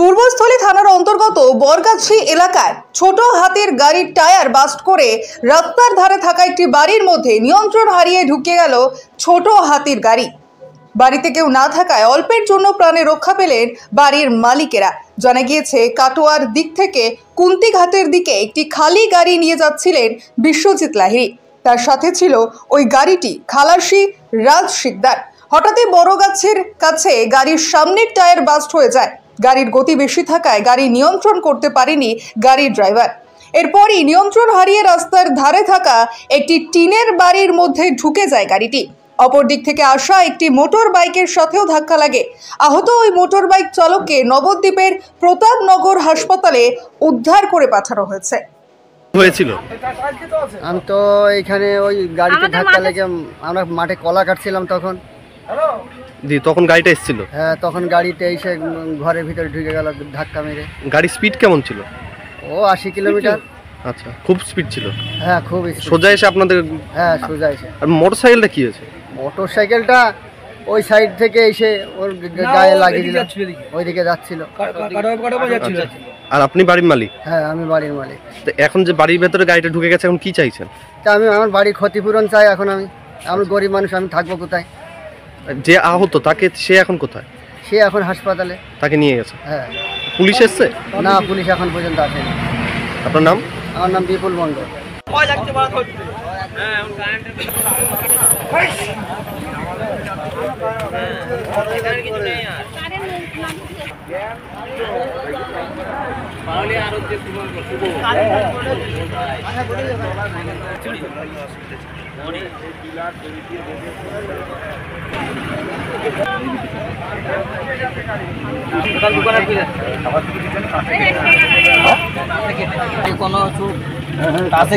পূর্বস্থলী থানার অন্তর্গত বরগাছি এলাকায় ছোট হাতির গাড়ির টায়ার বাস্ট করে রাস্তার ধারে থাকা একটি বাড়ির মধ্যে নিয়ন্ত্রণ হারিয়ে ঢুকে গেল ছোট হাতির গাড়ি। বাড়িতে কেউ না থাকায় অল্পের জন্য প্রাণে রক্ষা পেলেন বাড়ির মালিকেরা। জানা গিয়েছে কাটোয়ার দিক থেকে কুন্তিঘাটের দিকে একটি খালি গাড়ি নিয়ে যাচ্ছিলেন বিশ্বজিৎ লাহিড়ী। তার সাথে ছিল ওই গাড়িটি খালাসি রাজ শিকদার। হঠাৎই বড়গাছের কাছে গাড়ির সামনের টায়ার বাস্ট হয়ে যায়। গাড়ির গতি বেশি থাকায় গাড়ি নিয়ন্ত্রণ করতে পারেনি গাড়ির ড্রাইভার। এরপরই নিয়ন্ত্রণ হারিয়ে রাস্তার ধারে থাকা একটি টিনের বাড়ির মধ্যে ঢুকে যায় গাড়িটি। অপর দিক থেকে আসা একটি মোটর বাইকের সাথেও ধাক্কা লাগে। আহত ওই মোটর বাইক চালককে নবদ্বীপের প্রতাপনগর হাসপাতালে উদ্ধার করে পাঠানো হয়েছে। হয়েছিল আমি তো এখানে ওই গাড়িতে ধাক্কা লেগে আমরা মাঠে কলা কাটছিলাম তখন গাড়িটা এসেছিল। হ্যাঁ, তখন গাড়িতে এসে ঘরের ভিতরে ঢুকে গেল ধাক্কা মেরে। গাড়ির স্পিড কেমন ছিল? ও 80 কিলোমিটার। আচ্ছা, খুব স্পিড ছিল। হ্যাঁ, খুব সোজা এসে আপনাদের? হ্যাঁ, সোজা এসে। আর মোটরসাইকেলটা কি হয়েছে? মোটরসাইকেলটা ওই সাইড থেকে এসে ওর গায়ে লাগিয়ে দিল, ওইদিকে যাচ্ছিল। আর আপনি বাড়ির মালিক? হ্যাঁ, আমি বাড়ির মালিক। তো এখন যে বাড়ির ভেতরে গাড়িটা ঢুকে গেছে, এখন কি চাইছেন? তা আমি আমার বাড়ির ক্ষতিপূরণ চাই। এখন আমি গরিব মানুষ, আমি থাকবো কোথায়? যে আহত তাকে, সে এখন কোথায়? সে এখন হাসপাতালে। তাকে নিয়ে গেছে? হ্যাঁ। পুলিশ এসছে? না, পুলিশ এখন পর্যন্ত আসেনি। আপনার নাম? আমার নাম বিপুল মণ্ডল। কোনো আছে